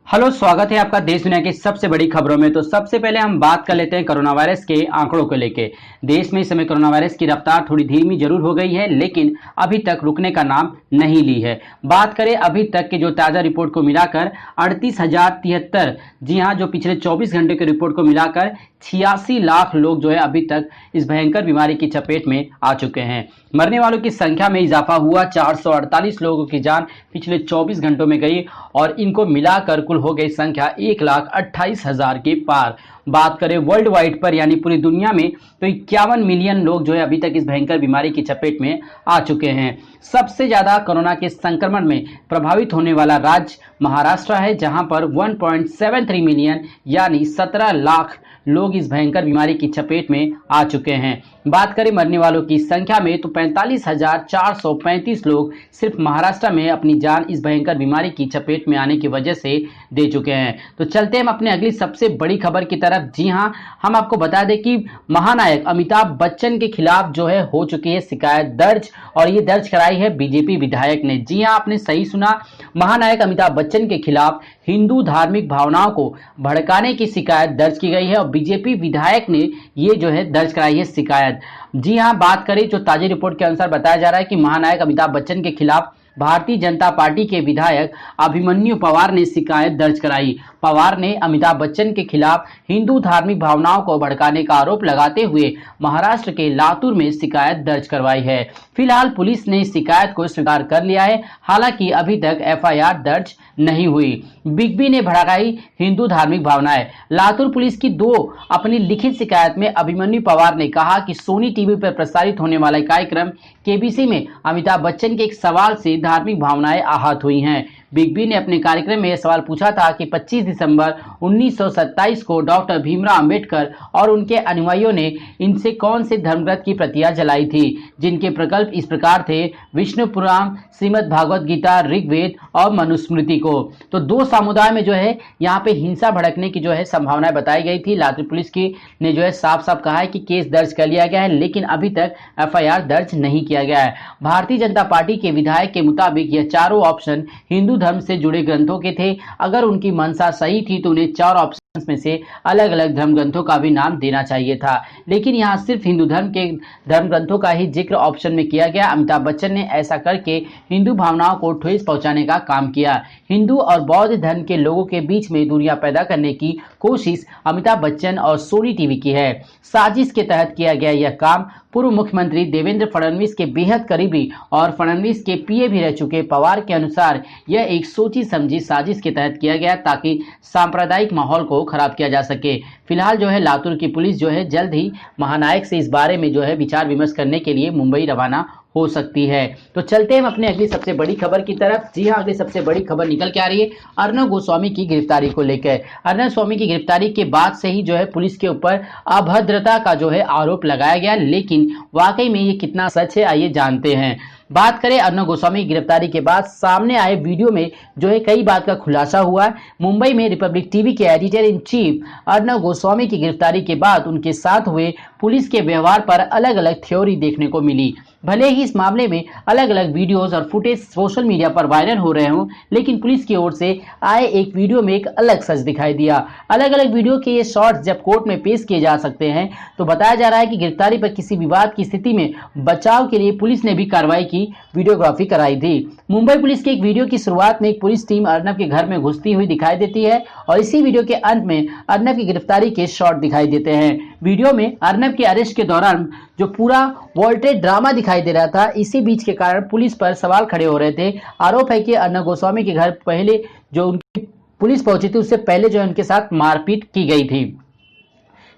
Hello, स्वागत है आपका देश दुनिया की सबसे बड़ी खबरों में। तो सबसे पहले हम बात कर लेते हैं कोरोना वायरस के आंकड़ों को लेके। देश में इस समय कोरोना वायरस की रफ्तार थोड़ी धीमी जरूर हो गई है, लेकिन अभी तक रुकने का नाम नहीं ली है। बात करें अभी तक के जो ताजा रिपोर्ट को मिलाकर 38,073, जी हाँ, जो पिछले 24 घंटे के रिपोर्ट को मिलाकर 86 लाख लोग जो है अभी तक इस भयंकर बीमारी की चपेट में आ चुके हैं। मरने वालों की संख्या में इजाफा हुआ, 448 लोगों की जान पिछले 24 घंटों में गई और इनको मिलाकर कुल हो गई संख्या 1,28,000 के पार। बात करें वर्ल्ड वाइड पर यानी पूरी दुनिया में तो 51 मिलियन लोग जो है अभी तक इस भयंकर बीमारी की चपेट में आ चुके हैं। सबसे ज्यादा कोरोना के संक्रमण में प्रभावित होने वाला राज्य महाराष्ट्र है, जहां पर 1.73 मिलियन यानी 17 लाख लोग इस भयंकर बीमारी की चपेट में आ चुके हैं। बात करें मरने वालों की संख्या में तो 45,435 लोग सिर्फ महाराष्ट्र में अपनी जान इस भयंकर बीमारी की चपेट में आने की वजह से दे चुके हैं। तो चलते हम अपने अगली सबसे बड़ी खबर की तरफ। जी हां, हम आपको बता दें कि महानायक अमिताभ बच्चन के खिलाफ जो है हो चुकी है शिकायत दर्ज, और ये दर्ज कराई है बीजेपी विधायक ने। जी हां, आपने सही सुना, महानायक अमिताभ बच्चन के खिलाफ हिंदू धार्मिक भावनाओं को भड़काने की शिकायत दर्ज की गई है और बीजेपी विधायक ने ये जो है दर्ज कराई है शिकायत। जी हां, बात करें जो ताजी रिपोर्ट के अनुसार बताया जा रहा है कि महानायक अमिताभ बच्चन के खिलाफ भारतीय जनता पार्टी के विधायक अभिमन्यु पवार ने शिकायत दर्ज कराई। पवार ने अमिताभ बच्चन के खिलाफ हिंदू धार्मिक भावनाओं को भड़काने का आरोप लगाते हुए महाराष्ट्र के लातूर में शिकायत दर्ज करवाई है। फिलहाल पुलिस ने शिकायत को स्वीकार कर लिया है, हालांकि अभी तक एफआईआर दर्ज नहीं हुई। बिग बी ने भड़काई हिंदू धार्मिक भावनाएं। लातूर पुलिस की अपनी लिखित शिकायत में अभिमन्यु पवार ने कहा कि सोनी टीवी पर प्रसारित होने वाला कार्यक्रम केबीसी में अमिताभ बच्चन के एक सवाल से धार्मिक भावनाएं आहत हुई हैं। बिग बी ने अपने कार्यक्रम में यह सवाल पूछा था कि 25 दिसंबर 1927 को डॉक्टर भीमराव अंबेडकर और उनके अनुयायियों ने इनसे कौन से धर्मग्रंथ की प्रतियां जलाई थी, जिनके प्रकल्प इस प्रकार थे: विष्णु पुराण, श्रीमद् भागवत गीता, ऋग्वेद और मनुस्मृति को। तो दो समुदाय में जो है यहाँ पे हिंसा भड़कने की जो है संभावनाएं बताई गई थी। लातूर पुलिस की ने जो है साफ साफ कहा है कि केस दर्ज कर लिया गया है, लेकिन अभी तक एफआईआर दर्ज नहीं किया गया है। भारतीय जनता पार्टी के विधायक के मुताबिक यह चारों ऑप्शन हिंदू धर्म से जुड़े ग्रंथों के थे। अगर उनकी मंशा सही थी तो उन्हें चार ऑप्शन में से अलग अलग धर्म ग्रंथों का भी नाम देना चाहिए था, लेकिन यहाँ सिर्फ हिंदू धर्म के धर्म ग्रंथों का ही जिक्र ऑप्शन में किया गया। अमिताभ बच्चन ने ऐसा करके हिंदू भावनाओं को ठेस पहुंचाने का काम किया। हिंदू और बौद्ध धर्म के लोगों के बीच में दूरियां पैदा करने की कोशिश अमिताभ बच्चन और सोनी टीवी की है। साजिश के तहत किया गया यह काम पूर्व मुख्यमंत्री देवेंद्र फडणवीस के बेहद करीबी और फडणवीस के पीए भी रह चुके पवार के अनुसार यह एक सोची समझी साजिश के तहत किया गया ताकि सांप्रदायिक माहौल को खराब किया जा सके। फिलहाल जो है लातूर की पुलिस जो है जल्द ही महानायक से इस बारे में जो है विचार विमर्श करने के लिए मुंबई रवाना हो सकती है। तो चलते हैं हम अपने अगली सबसे बड़ी खबर की तरफ। जी हां, अगली सबसे बड़ी खबर निकल के आ रही है अर्नब गोस्वामी की गिरफ्तारी को लेकर। अर्नब गोस्वामी की गिरफ्तारी के बाद से ही जो है पुलिस के ऊपर अभद्रता का जो है आरोप लगाया गया, लेकिन वाकई में ये कितना सच है आइए जानते हैं। बात करें अर्नब गोस्वामी की गिरफ्तारी के बाद सामने आए वीडियो में जो है कई बात का खुलासा हुआ। मुंबई में रिपब्लिक टीवी के editor in chief Arnab Goswami की गिरफ्तारी के बाद उनके साथ हुए पुलिस के व्यवहार पर अलग अलग थ्योरी देखने को मिली। भले ही इस मामले में अलग अलग वीडियोस और फुटेज सोशल मीडिया पर वायरल हो रहे हों, लेकिन पुलिस की ओर से आए एक वीडियो में एक अलग सच दिखाई दिया। अलग अलग वीडियो के ये शॉर्ट्स जब कोर्ट में पेश किए जा सकते हैं तो बताया जा रहा है कि गिरफ्तारी पर किसी विवाद की स्थिति में बचाव के लिए पुलिस ने भी कार्रवाई की, वीडियोग्राफी कराई थी। मुंबई पुलिस के एक वीडियो की शुरुआत में एक पुलिस टीम अर्नब के घर में घुसती हुई दिखाई देती है और इसी वीडियो के अंत में अर्नब की गिरफ्तारी के शॉट दिखाई देते हैं। वीडियो में अर्नब के अरेस्ट के दौरान जो पूरा वॉल्टेड ड्रामा दिखाई दे रहा था, इसी बीच के कारण पुलिस पर सवाल खड़े हो रहे थे। आरोप है कि अर्नब गोस्वामी के घर पहले जो उनकी पुलिस पहुंची थी उससे पहले जो उनके साथ मारपीट की गई थी।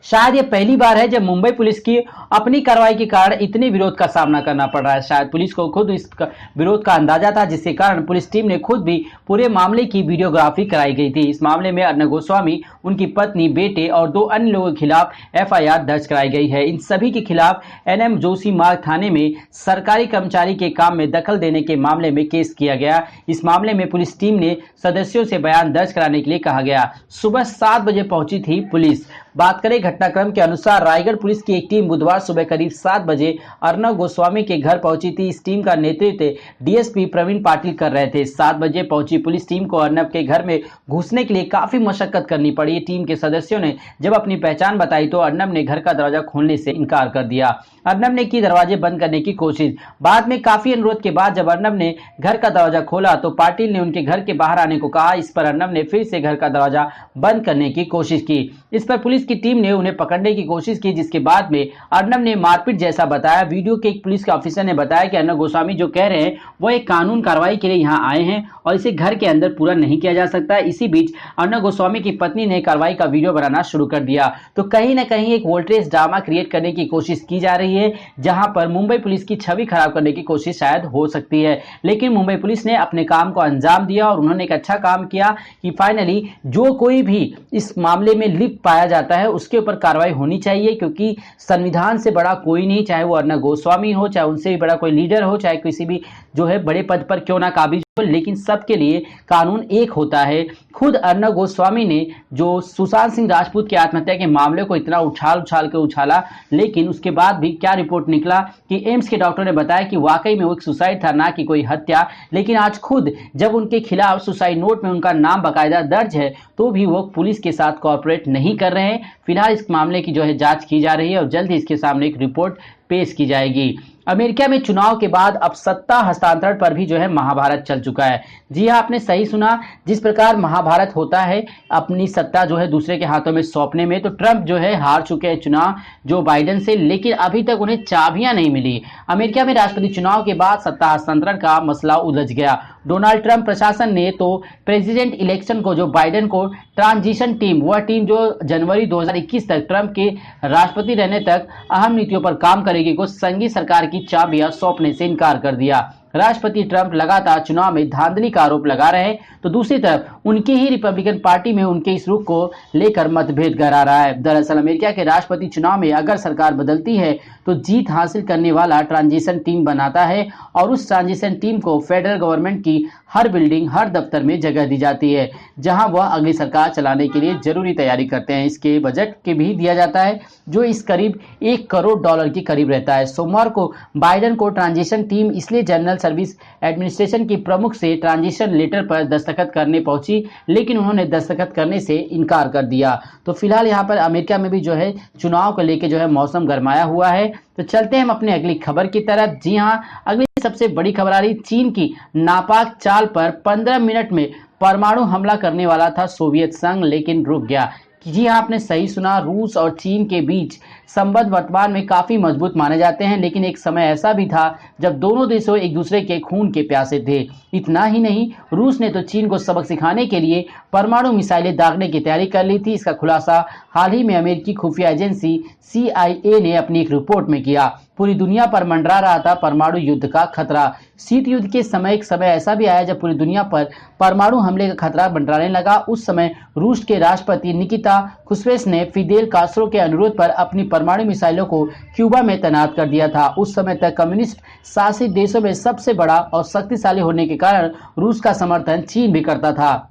शायद ये पहली बार है जब मुंबई पुलिस की अपनी कार्रवाई के कारण इतने विरोध का सामना करना पड़ रहा है। शायद पुलिस को खुद इस विरोध का अंदाजा था, जिसके कारण पुलिस टीम ने खुद भी पूरे मामले की वीडियोग्राफी कराई गई थी। इस मामले में अर्नब गोस्वामी उनकी पत्नी, बेटे और 2 अन्य लोगों के खिलाफ एफआईआर दर्ज कराई गई है। इन सभी के खिलाफ एनएम जोशी मार्ग थाने में सरकारी कर्मचारी के काम में दखल देने के मामले में केस किया गया। इस मामले में पुलिस टीम ने सदस्यों से बयान दर्ज कराने के लिए कहा गया। सुबह 7 बजे पहुंची थी पुलिस। बात करें घटनाक्रम के अनुसार, रायगढ़ पुलिस की एक टीम बुधवार सुबह करीब 7 बजे अर्नब गोस्वामी के घर पहुंची थी। इस टीम का नेतृत्व डीएसपी प्रवीण पाटिल कर रहे थे। 7 बजे पहुंची पुलिस टीम को अर्नब के घर में घुसने के लिए काफी मशक्कत करनी पड़ी। टीम के सदस्यों ने जब अपनी पहचान बताई तो अर्नब ने घर का दरवाजा खोलने से इनकार कर दिया। अर्नब ने की दरवाजे बंद करने की कोशिश। बाद में काफी अनुरोध के बाद जब अर्नब ने घर का दरवाजा खोला तो पाटिल ने उनके घर के बाहर आने को कहा। इस पर अर्नब ने फिर से घर का दरवाजा बंद करने की कोशिश की। इस पर पुलिस की टीम ने उन्हें पकड़ने की कोशिश की, जिसके बाद में अर्नब ने मारपीट जैसा बताया। वीडियो के एक पुलिस के ऑफिसर ने बताया कि अर्नब गोस्वामी जो कह रहे हैं वो एक कानून कार्रवाई के लिए यहाँ आए हैं और इसे घर के अंदर पूरा नहीं किया जा सकता। इसी बीच अर्नब गोस्वामी की पत्नी ने कार्रवाई का वीडियो बनाना शुरू कर दिया। तो कहीं ना कहीं एक वोल्टेज ड्रामा क्रिएट करने की कोशिश की जा रही है, जहां पर मुंबई पुलिस की छवि खराब करने की कोशिश शायद हो सकती है। लेकिन मुंबई पुलिस ने अपने काम को अंजाम दिया और उन्होंने एक अच्छा काम किया कि फाइनली जो कोई भी इस मामले में लिप्त पाया जाता है उसके ऊपर कार्रवाई होनी चाहिए, क्योंकि संविधान से बड़ा कोई नहीं, चाहे वो अर्नब गोस्वामी हो, चाहे उनसे भी बड़ा कोई लीडर हो, चाहे किसी भी जो है बड़े पद पर क्यों ना काबिज हो, लेकिन सबके लिए कानून एक होता है। खुद अर्नब गोस्वामी ने जो सुशांत सिंह राजपूत की आत्महत्या के मामले को इतना उछाल के उछाला, लेकिन उसके बाद भी क्या रिपोर्ट निकला कि एम्स के डॉक्टर ने बताया कि वाकई में वो एक सुसाइड था, ना कि कोई हत्या। लेकिन आज खुद जब उनके खिलाफ सुसाइड नोट में उनका नाम बाकायदा दर्ज है तो भी वो पुलिस के साथ कोऑपरेट नहीं कर रहे हैं। फिलहाल इस मामले की जो है जांच की जा रही है और जल्द ही इसके सामने एक रिपोर्ट पेश की जाएगी। अमेरिका में चुनाव के बाद अब सत्ता हस्तांतरण पर भी जो है महाभारत चल चुका है। जी हाँ, आपने सही सुना। जिस प्रकार महाभारत होता है अपनी सत्ता जो है दूसरे के हाथों में सौंपने में, तो ट्रंप जो है हार चुके हैं चुनाव जो बाइडेन से, लेकिन अभी तक उन्हें चाबियां नहीं मिली। अमेरिका में राष्ट्रपति चुनाव के बाद सत्ता हस्तांतरण का मसला उलझ गया। डोनाल्ड ट्रंप प्रशासन ने तो प्रेसिडेंट इलेक्शन को जो बाइडेन को ट्रांजिशन टीम, वह टीम जो जनवरी 2021 तक ट्रंप के राष्ट्रपति रहने तक अहम नीतियों पर काम करेगी, को संघीय सरकार की चाबियां सौंपने से इनकार कर दिया। राष्ट्रपति ट्रंप लगातार चुनाव में धांधली का आरोप लगा रहे हैं, तो दूसरी तरफ उनकी ही रिपब्लिकन पार्टी में उनके इस रुख को लेकर मतभेद गहरा रहा है। दरअसल अमेरिका के राष्ट्रपति चुनाव में अगर सरकार बदलती है तो जीत हासिल करने वाला ट्रांजिशन टीम बनाता है और उस ट्रांजिशन टीम को फेडरल गवर्नमेंट की हर बिल्डिंग, हर दफ्तर में जगह दी जाती है, जहां वह अगली सरकार चलाने के लिए जरूरी तैयारी करते हैं। इसके बजट के भी दिया जाता है जो इस करीब $1 करोड़ के करीब रहता है। सोमवार को बाइडेन को ट्रांजिशन टीम इसलिए जनरल सर्विस एडमिनिस्ट्रेशन की प्रमुख से ट्रांजिशन लेटर पर दस्तखत करने पहुंची, लेकिन उन्होंने दस्तखत करने से इनकार कर दिया। तो फिलहाल यहाँ पर अमेरिका में भी जो है चुनाव को लेकर जो है मौसम गरमाया हुआ है। तो चलते हैं हम अपने अगली खबर की तरफ। जी हाँ, अगली सबसे बड़ी खबर आ रही, चीन की नापाक चाल पर 15 मिनट में परमाणु हमला करने वाला था सोवियत संघ, लेकिन रुक गया। जी हाँ, आपने सही सुना। रूस और चीन के बीच संबंध वर्तमान में काफी मजबूत माने जाते हैं, लेकिन एक समय ऐसा भी था जब दोनों देशों एक दूसरे के खून के प्यासे थे। इतना ही नहीं, रूस ने तो चीन को सबक सिखाने के लिए परमाणु मिसाइलें दागने की तैयारी कर ली थी। इसका खुलासा हाल ही में अमेरिकी खुफिया एजेंसी CIA ने अपनी एक रिपोर्ट में किया। पूरी दुनिया पर मंडरा रहा था परमाणु युद्ध का खतरा। शीत युद्ध के समय एक समय ऐसा भी आया जब पूरी दुनिया पर परमाणु हमले का खतरा मंडराने लगा। उस समय रूस के राष्ट्रपति निकिता खुश्वेव ने फिदेल कास्त्रो के अनुरोध पर अपनी परमाणु मिसाइलों को क्यूबा में तैनात कर दिया था। उस समय तक कम्युनिस्ट शासित देशों में सबसे बड़ा और शक्तिशाली होने के कारण रूस का समर्थन चीन भी करता था।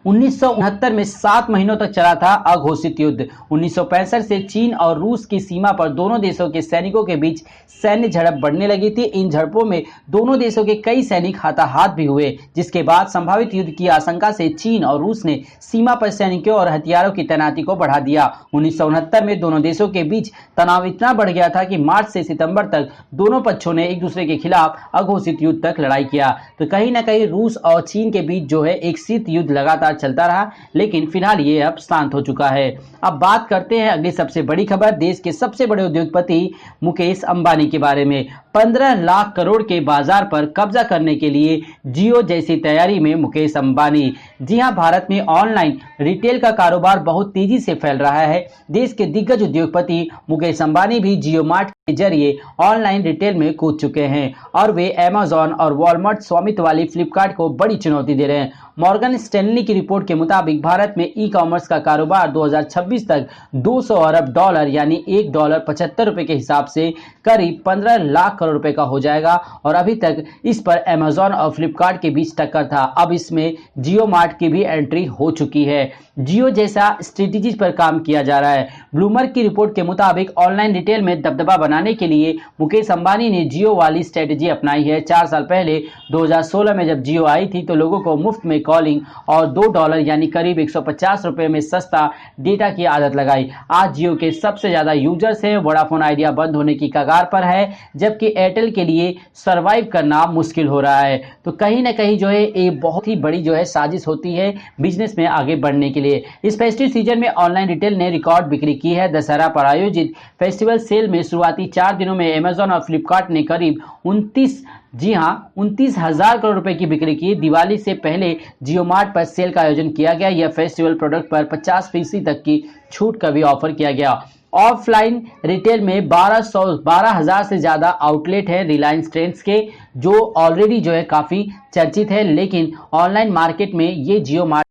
1969 में 7 महीनों तक चला था अघोषित युद्ध। 1965 से चीन और रूस की सीमा पर दोनों देशों के सैनिकों के बीच सैन्य झड़प बढ़ने लगी थी। इन झड़पों में दोनों देशों के कई सैनिक हाथाहाथ भी हुए, जिसके बाद संभावित युद्ध की आशंका से चीन और रूस ने सीमा पर सैनिकों और हथियारों की तैनाती को बढ़ा दिया। 1969 में दोनों देशों के बीच तनाव इतना बढ़ गया था कि मार्च से सितंबर तक दोनों पक्षों ने एक दूसरे के खिलाफ अघोषित युद्ध तक लड़ाई किया। तो कहीं ना कहीं रूस और चीन के बीच जो है एक शीत युद्ध लगातार चलता रहा, लेकिन फिलहाल ये अब शांत हो चुका है। अब बात करते हैं अगली सबसे बड़ी खबर, देश के सबसे बड़े उद्योगपति मुकेश अंबानी के बारे में। 15 लाख करोड़ के बाजार पर कब्जा करने के लिए जियो जैसी तैयारी में मुकेश अंबानी। जी हां, भारत में ऑनलाइन रिटेल का कारोबार बहुत तेजी से फैल रहा है। देश के दिग्गज उद्योगपति मुकेश अंबानी भी जियो मार्ट के जरिए ऑनलाइन रिटेल में कूद चुके हैं और वे अमेज़न और वॉलमार्ट स्वामित्व वाली फ्लिपकार्ट को बड़ी चुनौती दे रहे हैं। मॉर्गन स्टैनली की रिपोर्ट के मुताबिक भारत में ई कॉमर्स का कारोबार 2026 तक 200 अरब डॉलर यानी $1.75 के हिसाब से करीब 15 लाख करोड़ रुपए का हो जाएगा और अभी तक इस पर अमेज़न और फ्लिपकार्ट के बीच टक्कर था। अब इसमें जियो मार्ट की भी एंट्री हो चुकी है। जियो जैसा स्ट्रेटेजी पर काम किया जा रहा है। ब्लूमबर्ग की रिपोर्ट के मुताबिक ऑनलाइन रिटेल में दबदबा बनाने के लिए मुकेश अंबानी ने जियो वाली स्ट्रेटेजी अपनाई है। 4 साल पहले 2016 में जब जियो आई थी तो लोगों को मुफ्त में कॉलिंग और $2 यानी करीब 150 रुपए में सस्ता डेटा की आदत लगाई। आज जियो के सबसे ज्यादा यूजर्स हैं। वोडाफोन आइडिया बंद होने की कगार पर है, जबकि एयरटेल के लिए सरवाइव करना मुश्किल हो रहा है। तो कहीं ना कहीं जो है ये बहुत ही बड़ी जो है साजिश होती है बिजनेस में आगे बढ़ने के लिए। इस फेस्टिव सीजन में ऑनलाइन रिटेल ने रिकॉर्ड बिक्री की है। दशहरा पर आयोजित फेस्टिवल सेल में शुरुआती 4 दिनों में अमेज़न और फ्लिपकार्ट ने करीब 29,000 करोड़ रुपए की बिक्री की। दिवाली से पहले जियो मार्ट पर सेल का आयोजन किया गया। यह फेस्टिवल प्रोडक्ट पर 50% तक की छूट का भी ऑफर किया गया। ऑफलाइन रिटेल में 12,000 से ज्यादा आउटलेट है रिलायंस ट्रेंड्स के, जो ऑलरेडी जो है काफी चर्चित है, लेकिन ऑनलाइन मार्केट में ये जियो मार्ट